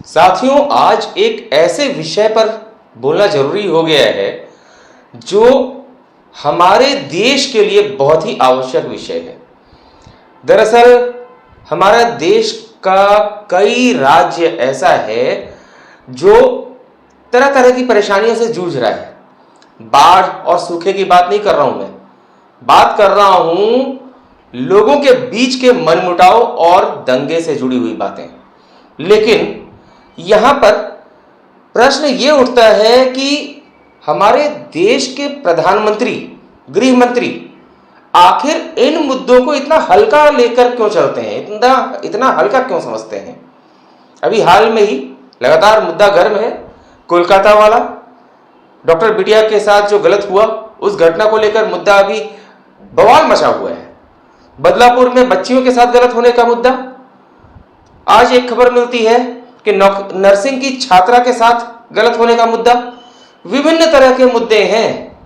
साथियों, आज एक ऐसे विषय पर बोलना जरूरी हो गया है जो हमारे देश के लिए बहुत ही आवश्यक विषय है। दरअसल हमारा देश का कई राज्य ऐसा है जो तरह तरह की परेशानियों से जूझ रहा है। बाढ़ और सूखे की बात नहीं कर रहा हूं, मैं बात कर रहा हूं लोगों के बीच के मनमुटाव और दंगे से जुड़ी हुई बातें। लेकिन यहां पर प्रश्न ये उठता है कि हमारे देश के प्रधानमंत्री, गृह मंत्री आखिर इन मुद्दों को इतना हल्का लेकर क्यों चलते हैं, इतना हल्का क्यों समझते हैं। अभी हाल में ही लगातार मुद्दा गर्म है, कोलकाता वाला डॉक्टर बिटिया के साथ जो गलत हुआ उस घटना को लेकर मुद्दा अभी बवाल मचा हुआ है। बदलापुर में बच्चियों के साथ गलत होने का मुद्दा, आज एक खबर मिलती है कि नर्सिंग की छात्रा के साथ गलत होने का मुद्दा। विभिन्न तरह के मुद्दे हैं,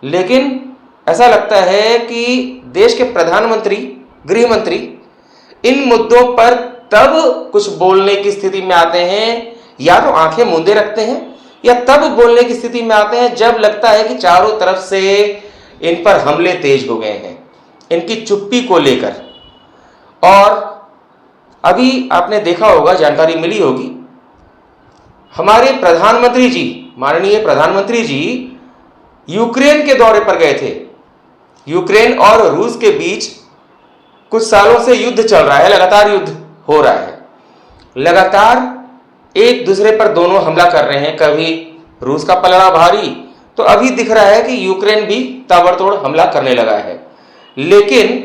लेकिन ऐसा लगता है कि देश के प्रधानमंत्री, गृह मंत्री इन मुद्दों पर तब कुछ बोलने की स्थिति में आते हैं, या तो आंखें मूंदे रखते हैं, या तब बोलने की स्थिति में आते हैं जब लगता है कि चारों तरफ से इन पर हमले तेज हो गए हैं इनकी चुप्पी को लेकर। और अभी आपने देखा होगा, जानकारी मिली होगी, हमारे प्रधानमंत्री जी, माननीय प्रधानमंत्री जी यूक्रेन के दौरे पर गए थे। यूक्रेन और रूस के बीच कुछ सालों से युद्ध चल रहा है, लगातार युद्ध हो रहा है, लगातार एक दूसरे पर दोनों हमला कर रहे हैं। कभी रूस का पलड़ा भारी, तो अभी दिख रहा है कि यूक्रेन भी ताबड़तोड़ हमला करने लगा है। लेकिन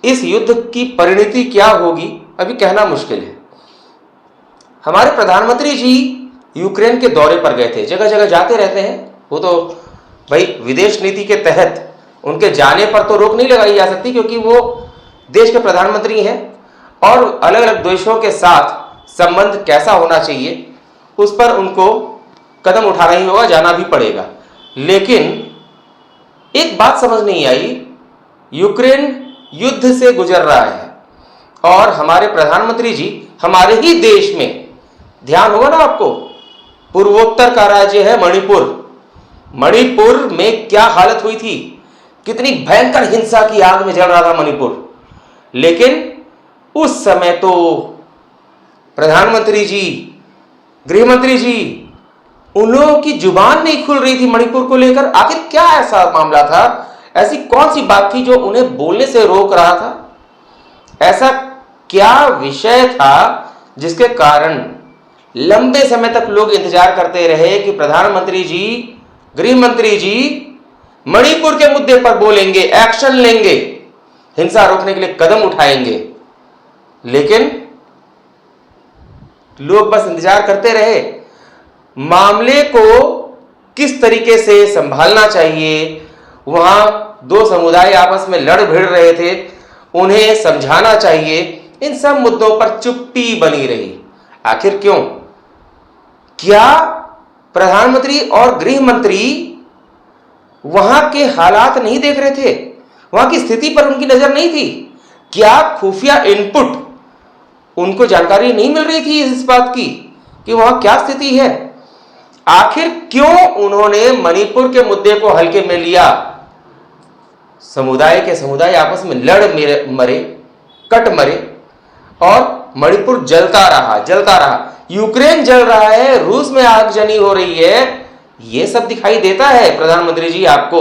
इस युद्ध की परिणति क्या होगी अभी कहना मुश्किल है। हमारे प्रधानमंत्री जी यूक्रेन के दौरे पर गए थे, जगह जगह जाते रहते हैं, वो तो भाई विदेश नीति के तहत उनके जाने पर तो रोक नहीं लगाई जा सकती, क्योंकि वो देश के प्रधानमंत्री हैं और अलग अलग देशों के साथ संबंध कैसा होना चाहिए उस पर उनको कदम उठाना ही होगा, जाना भी पड़ेगा। लेकिन एक बात समझ नहीं आई, यूक्रेन युद्ध से गुजर रहा है और हमारे प्रधानमंत्री जी हमारे ही देश में, ध्यान होगा ना आपको, पूर्वोत्तर का राज्य है मणिपुर। मणिपुर में क्या हालत हुई थी, कितनी भयंकर हिंसा की आग में जल रहा था मणिपुर। लेकिन उस समय तो प्रधानमंत्री जी, गृह मंत्री जी, उन लोगों की जुबान नहीं खुल रही थी मणिपुर को लेकर। आखिर क्या ऐसा मामला था, ऐसी कौन सी बात थी जो उन्हें बोलने से रोक रहा था? ऐसा क्या विषय था जिसके कारण लंबे समय तक लोग इंतजार करते रहे कि प्रधानमंत्री जी, गृह मंत्री जी मणिपुर के मुद्दे पर बोलेंगे, एक्शन लेंगे, हिंसा रोकने के लिए कदम उठाएंगे। लेकिन लोग बस इंतजार करते रहे। मामले को किस तरीके से संभालना चाहिए, वहां दो समुदाय आपस में लड़ भिड़ रहे थे, उन्हें समझाना चाहिए, इन सब मुद्दों पर चुप्पी बनी रही। आखिर क्यों? क्या प्रधानमंत्री और गृह मंत्री वहां के हालात नहीं देख रहे थे, वहां की स्थिति पर उनकी नजर नहीं थी? क्या खुफिया इनपुट उनको जानकारी नहीं मिल रही थी इस बात की कि वहां क्या स्थिति है? आखिर क्यों उन्होंने मणिपुर के मुद्दे को हल्के में लिया? समुदाय के समुदाय आपस में लड़ मरे, कट मरे, और मणिपुर जलता रहा, यूक्रेन जल रहा है, रूस में आगजनी हो रही है, यह सब दिखाई देता है प्रधानमंत्री जी आपको।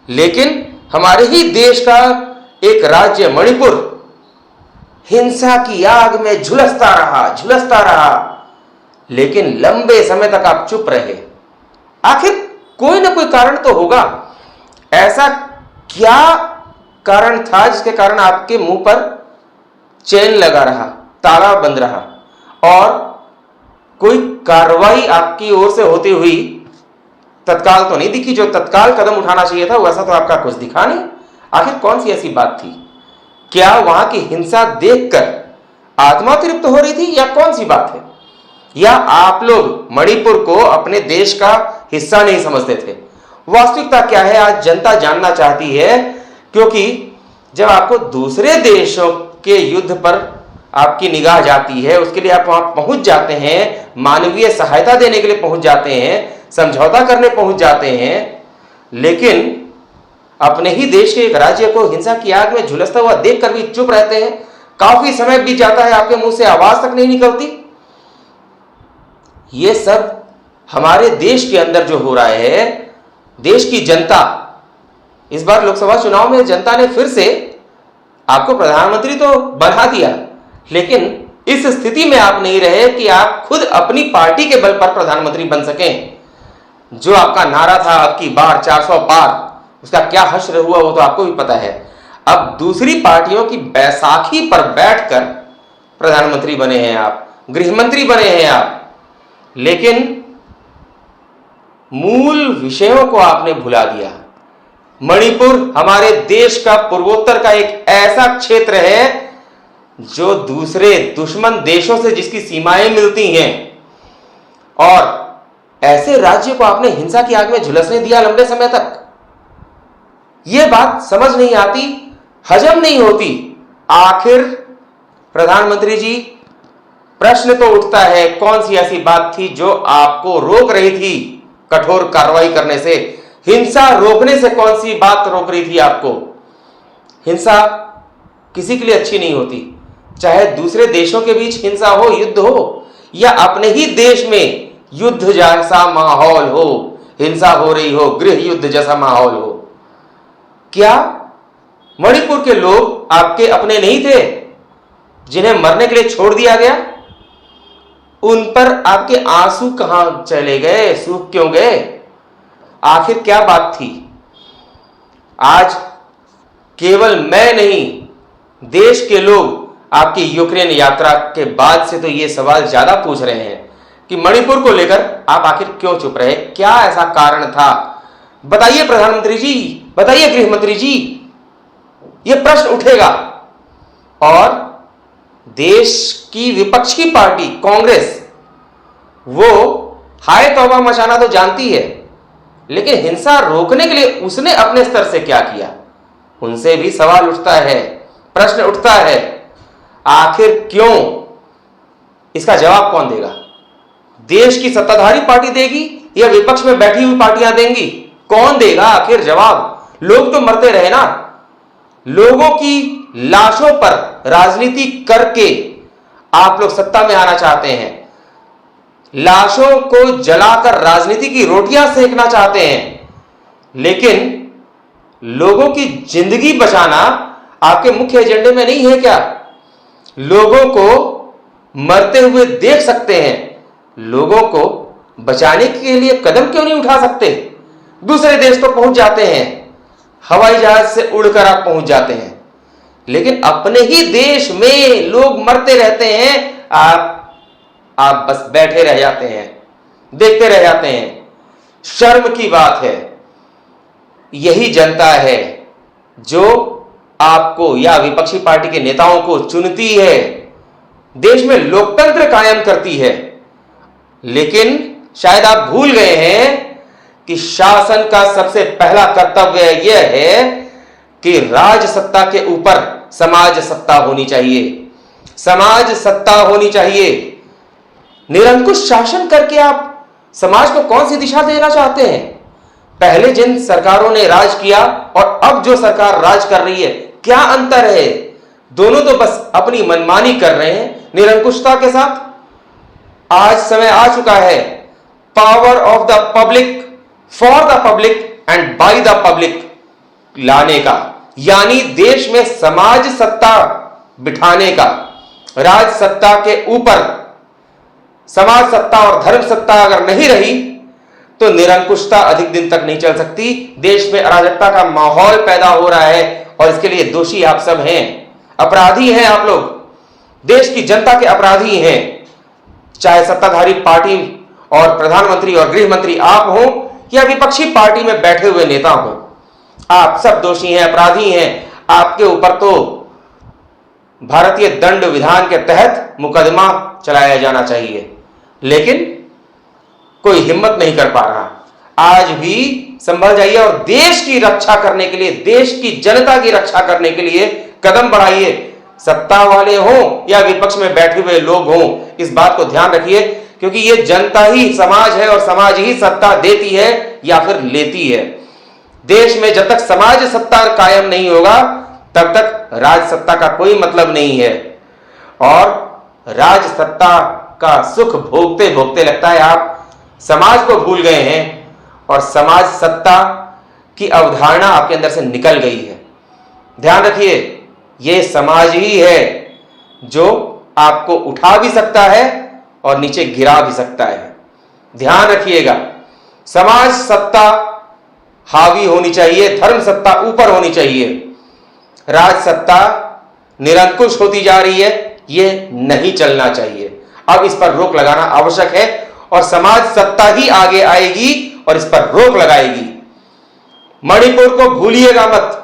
लेकिन हमारे ही देश का एक राज्य मणिपुर हिंसा की आग में झुलसता रहा, लेकिन लंबे समय तक आप चुप रहे। आखिर कोई ना कोई कारण तो होगा। ऐसा क्या कारण था जिसके कारण आपके मुंह पर चेन लगा रहा, ताला बंद रहा, और कोई कार्रवाई आपकी ओर से होती हुई तत्काल तो नहीं दिखी? जो तत्काल कदम उठाना चाहिए था वैसा तो आपका कुछ दिखा नहीं। आखिर कौन सी ऐसी बात थी? क्या वहां की हिंसा देखकर आत्मा तृप्त हो रही थी, या कौन सी बात है? या आप लोग मणिपुर को अपने देश का हिस्सा नहीं समझते थे? वास्तविकता क्या है आज जनता जानना चाहती है, क्योंकि जब आपको दूसरे देशों के युद्ध पर आपकी निगाह जाती है, उसके लिए आप वहां पहुंच जाते हैं, मानवीय सहायता देने के लिए पहुंच जाते हैं, समझौता करने पहुंच जाते हैं, लेकिन अपने ही देश के एक राज्य को हिंसा की आग में झुलसता हुआ देखकर भी चुप रहते हैं। काफी समय बीत जाता है, आपके मुंह से आवाज तक नहीं निकलती। ये सब हमारे देश के अंदर जो हो रहा है, देश की जनता, इस बार लोकसभा चुनाव में जनता ने फिर से आपको प्रधानमंत्री तो बना दिया, लेकिन इस स्थिति में आप नहीं रहे कि आप खुद अपनी पार्टी के बल पर प्रधानमंत्री बन सकें। जो आपका नारा था अब की बार 400 पार, उसका क्या हश्र हुआ वो तो आपको भी पता है। अब दूसरी पार्टियों की बैसाखी पर बैठकर प्रधानमंत्री बने हैं आप, गृहमंत्री बने हैं आप, लेकिन मूल विषयों को आपने भुला दिया। मणिपुर हमारे देश का पूर्वोत्तर का एक ऐसा क्षेत्र है जो दूसरे दुश्मन देशों से जिसकी सीमाएं मिलती हैं, और ऐसे राज्य को आपने हिंसा की आग में झुलसने दिया लंबे समय तक। यह बात समझ नहीं आती, हजम नहीं होती। आखिर प्रधानमंत्री जी, प्रश्न तो उठता है, कौन सी ऐसी बात थी जो आपको रोक रही थी कठोर कार्रवाई करने से? हिंसा रोकने से कौन सी बात रोक रही थी आपको? हिंसा किसी के लिए अच्छी नहीं होती, चाहे दूसरे देशों के बीच हिंसा हो, युद्ध हो, या अपने ही देश में युद्ध जैसा माहौल हो, हिंसा हो रही हो, गृह युद्ध जैसा माहौल हो। क्या मणिपुर के लोग आपके अपने नहीं थे जिन्हें मरने के लिए छोड़ दिया गया? उन पर आपके आंसू कहां चले गए, सूख क्यों गए? आखिर क्या बात थी? आज केवल मैं नहीं, देश के लोग आपकी यूक्रेन यात्रा के बाद से तो ये सवाल ज्यादा पूछ रहे हैं कि मणिपुर को लेकर आप आखिर क्यों चुप रहे? क्या ऐसा कारण था? बताइए प्रधानमंत्री जी, बताइए गृहमंत्री जी। यह प्रश्न उठेगा और देश की विपक्ष की पार्टी कांग्रेस, वो हाय तौबा मचाना तो जानती है, लेकिन हिंसा रोकने के लिए उसने अपने स्तर से क्या किया? उनसे भी सवाल उठता है, प्रश्न उठता है, आखिर क्यों? इसका जवाब कौन देगा? देश की सत्ताधारी पार्टी देगी या विपक्ष में बैठी हुई पार्टियां देंगी? कौन देगा आखिर जवाब? लोग तो मरते रहे ना। लोगों की लाशों पर राजनीति करके आप लोग सत्ता में आना चाहते हैं, लाशों को जलाकर राजनीति की रोटियां सेकना चाहते हैं, लेकिन लोगों की जिंदगी बचाना आपके मुख्य एजेंडे में नहीं है क्या? लोगों को मरते हुए देख सकते हैं, लोगों को बचाने के लिए कदम क्यों नहीं उठा सकते? दूसरे देश तो पहुंच जाते हैं, हवाई जहाज से उड़कर आप पहुंच जाते हैं, लेकिन अपने ही देश में लोग मरते रहते हैं, आप बस बैठे रह जाते हैं, देखते रह जाते हैं। शर्म की बात है। यही जनता है जो आपको या विपक्षी पार्टी के नेताओं को चुनती है, देश में लोकतंत्र कायम करती है, लेकिन शायद आप भूल गए हैं कि शासन का सबसे पहला कर्तव्य यह है कि राज सत्ता के ऊपर समाज सत्ता होनी चाहिए। समाज सत्ता होनी चाहिए। निरंकुश शासन करके आप समाज को कौन सी दिशा देना चाहते हैं? पहले जिन सरकारों ने राज किया और अब जो सरकार राज कर रही है, क्या अंतर है? दोनों तो बस अपनी मनमानी कर रहे हैं निरंकुशता के साथ। आज समय आ चुका है power of the public, for the public and by the public लाने का, यानी देश में समाज सत्ता बिठाने का। राज सत्ता के ऊपर समाज सत्ता और धर्म सत्ता अगर नहीं रही तो निरंकुशता अधिक दिन तक नहीं चल सकती। देश में अराजकता का माहौल पैदा हो रहा है और इसके लिए दोषी आप सब हैं, अपराधी हैं आप लोग, देश की जनता के अपराधी हैं। चाहे सत्ताधारी पार्टी और प्रधानमंत्री और गृह मंत्री आप हो या विपक्षी पार्टी में बैठे हुए नेता हो, आप सब दोषी हैं, अपराधी हैं। आपके ऊपर तो भारतीय दंड विधान के तहत मुकदमा चलाया जाना चाहिए, लेकिन कोई हिम्मत नहीं कर पा रहा। आज भी संभल जाइए और देश की रक्षा करने के लिए, देश की जनता की रक्षा करने के लिए कदम बढ़ाइए। सत्ता वाले हों या विपक्ष में बैठे हुए लोग हों, इस बात को ध्यान रखिए, क्योंकि ये जनता ही समाज है और समाज ही सत्ता देती है या फिर लेती है। देश में जब तक समाज सत्ता कायम नहीं होगा तब तक राज सत्ता का कोई मतलब नहीं है। और राज सत्ता का सुख भोगते भोगते लगता है आप समाज को भूल गए हैं और समाज सत्ता की अवधारणा आपके अंदर से निकल गई है। ध्यान रखिए, यह समाज ही है जो आपको उठा भी सकता है और नीचे गिरा भी सकता है। ध्यान रखिएगा, समाज सत्ता हावी होनी चाहिए, धर्म सत्ता ऊपर होनी चाहिए। राज सत्ता निरंकुश होती जा रही है, यह नहीं चलना चाहिए। अब इस पर रोक लगाना आवश्यक है और समाज सत्ता ही आगे आएगी और इस पर रोक लगाएगी। मणिपुर को भूलिएगा मत,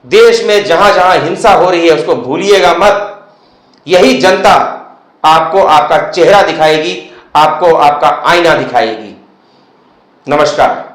देश में जहां जहां हिंसा हो रही है उसको भूलिएगा मत। यही जनता आपको आपका चेहरा दिखाएगी, आपको आपका आईना दिखाएगी। नमस्कार।